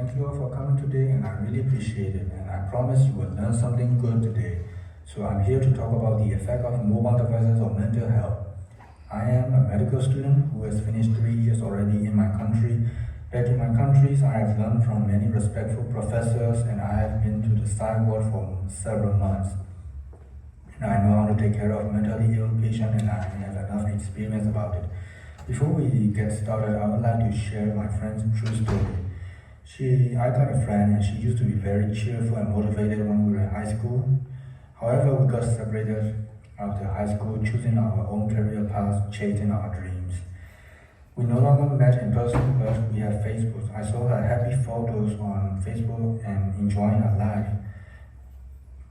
Thank you all for coming today, and I really appreciate it. And I promise you will learn something good today. So I'm here to talk about the effect of mobile devices on mental health. I am a medical student who has finished 3 years already in my country. Back in my countries, I have learned from many respectful professors, and I have been to the psych ward for several months. And I know how to take care of mentally ill patients, and I have enough experience about it. Before we get started, I would like to share my friend's true story. I got a friend and she used to be very cheerful and motivated when we were in high school. However, we got separated after high school, choosing our own career paths, chasing our dreams. We no longer met in person, but we have Facebook. I saw her happy photos on Facebook and enjoying her life.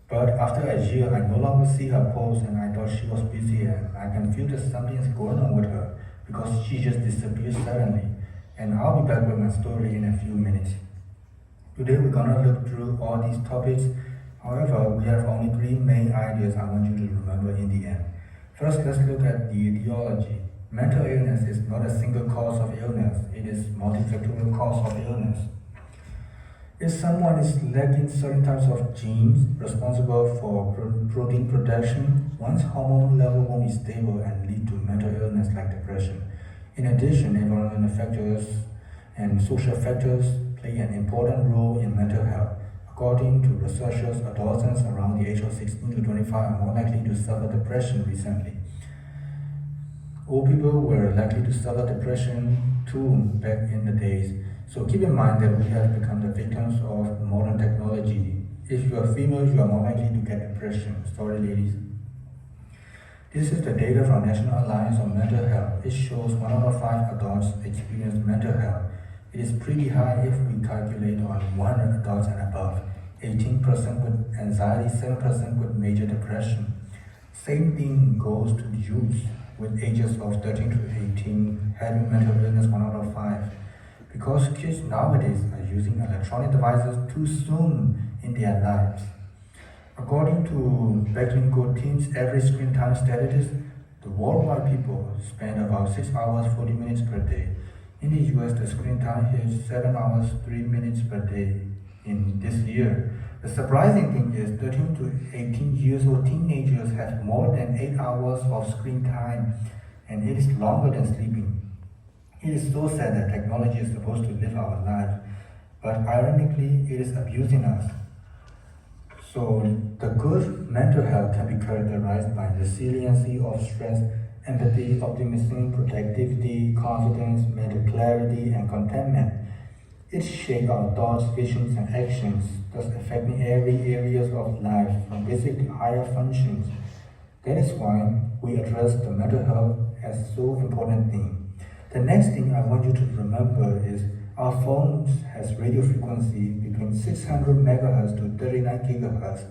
But after a year, I no longer see her posts, and I thought she was busy, and I can feel that something is going on with her because she just disappeared suddenly. And I'll be back with my story in a few minutes. Today we're gonna look through all these topics. However, we have only 3 main ideas I want you to remember in the end. First, let's look at the etiology. Mental illness is not a single cause of illness, it is multifactorial cause of illness. If someone is lacking certain types of genes responsible for protein production, one's hormone level won't be stable and lead to mental illness like depression. In addition, environmental factors and social factors play an important role in mental health. According to researchers, adolescents around the age of 16 to 25 are more likely to suffer depression recently. Old people were likely to suffer depression too back in the days. So keep in mind that we have become the victims of modern technology. If you are female, you are more likely to get depression. Sorry, ladies. This is the data from National Alliance on Mental Health. It shows 1 out of 5 adults experience mental health. It is pretty high if we calculate on 100 adults and above. 18% with anxiety, 7% with major depression. Same thing goes to youth with ages of 13 to 18 having mental illness 1 out of 5. Because kids nowadays are using electronic devices too soon in their lives. According to Backlink Teens average screen time statistics, the worldwide people spend about 6 hours 40 minutes per day. In the US, the screen time hits 7 hours 3 minutes per day in this year. The surprising thing is 13 to 18 years old teenagers have more than 8 hours of screen time, and it is longer than sleeping. It is so sad that technology is supposed to live our lives, but ironically, it is abusing us. So the good mental health can be characterized by resiliency of stress, empathy, optimism, productivity, confidence, mental clarity, and contentment. It shapes our thoughts, visions, and actions, thus affecting every areas of life, from basic to higher functions. That is why we address the mental health as so important thing. The next thing I want you to remember is our phones has radio frequency between 600 MHz to 39 GHz,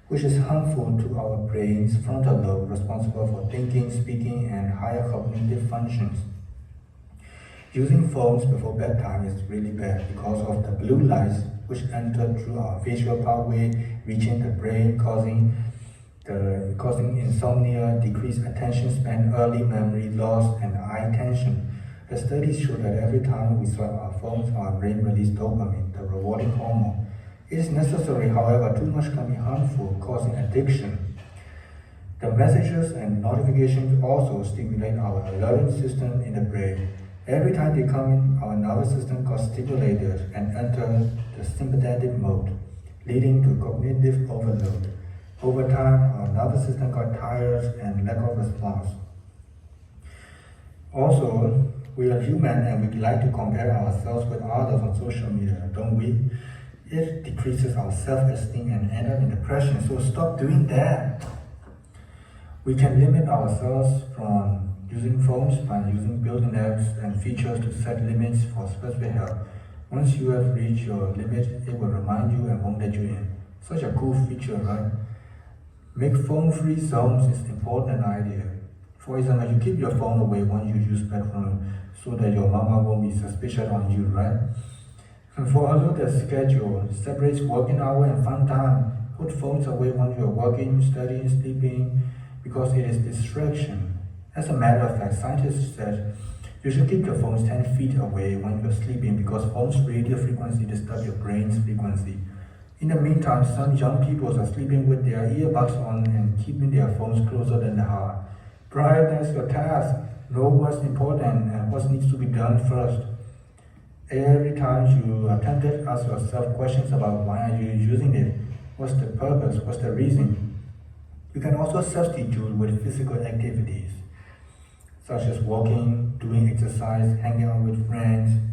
which is harmful to our brain's frontal lobe responsible for thinking, speaking, and higher cognitive functions. Using phones before bedtime is really bad because of the blue lights which enter through our visual pathway, reaching the brain, causing insomnia, decreased attention span, early memory loss, and eye tension. The studies show that every time we swipe our phones, our brain releases dopamine, the rewarding hormone. It is necessary, however, too much can be harmful, causing addiction. The messages and notifications also stimulate our alerting system in the brain. Every time they come in, our nervous system got stimulated and enter the sympathetic mode, leading to cognitive overload. Over time, our nervous system got tired and lack of response. Also, we are human and we like to compare ourselves with others on social media, don't we? It decreases our self-esteem and end up in depression, so stop doing that. We can limit ourselves from using phones by using built-in apps and features to set limits for specific help. Once you have reached your limit, it will remind you and won't let you in. Such a cool feature, right? Make phone-free zones is an important idea. For example, you keep your phone away when you use bedroom so that your mama won't be suspicious on you, right? And for also the schedule, separates working hour and fun time. Put phones away when you're working, studying, sleeping, because it is distraction. As a matter of fact, scientists said You should keep your phones 10 feet away when you're sleeping because phones radio frequency disturb your brain's frequency. In the meantime, some young people are sleeping with their earbuds on and keeping their phones closer than the heart. Prioritize your task. Know what's important and what needs to be done first. Every time you are tempted, ask yourself questions about why are you using it? What's the purpose? What's the reason? You can also substitute with physical activities, such as walking, doing exercise, hanging out with friends.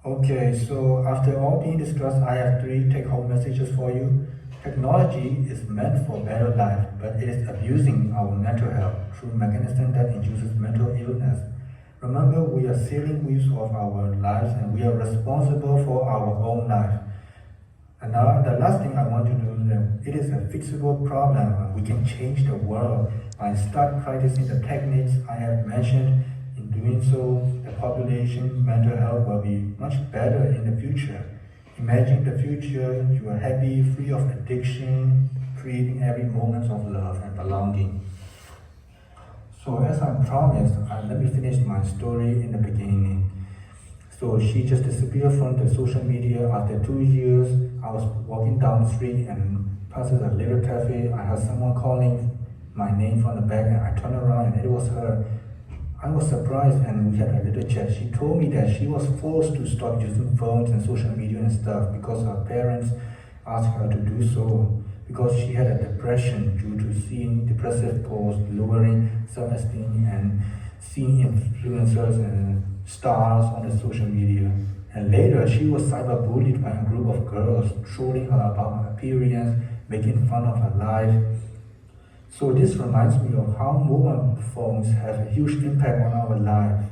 Okay, so after all being discussed, I have 3 take-home messages for you. Technology is meant for better life, but it is abusing our mental health through mechanisms that induces mental illness. Remember, we are steering wheels of our lives and we are responsible for our own life. And now, the last thing I want you to know is that it is a fixable problem. We can change the world by start practicing the techniques I have mentioned. In doing so, the population mental health will be much better in the future. Imagine the future, you are happy, free of addiction, creating every moment of love and belonging. So as I promised, let me finish my story in the beginning. So she just disappeared from the social media after 2 years. I was walking down the street and passes a little cafe. I heard someone calling my name from the back and I turned around and it was her. I was surprised and we had a little chat. She told me that she was forced to stop using phones and social media and stuff because her parents asked her to do so because she had a depression due to seeing depressive posts, lowering self-esteem and seeing influencers and stars on the social media. And later, she was cyberbullied by a group of girls, trolling her about her appearance, making fun of her life. So this reminds me of how mobile phones have a huge impact on our life.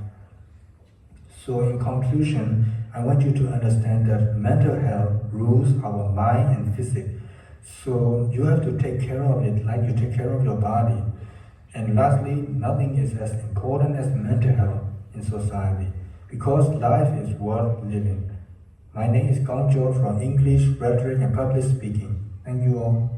So in conclusion, I want you to understand that mental health rules our mind and physics. So you have to take care of it like you take care of your body. And lastly, nothing is as important as mental health in society because life is worth living. My name is Gong Zhou from English, Rhetoric and Public Speaking. Thank you all.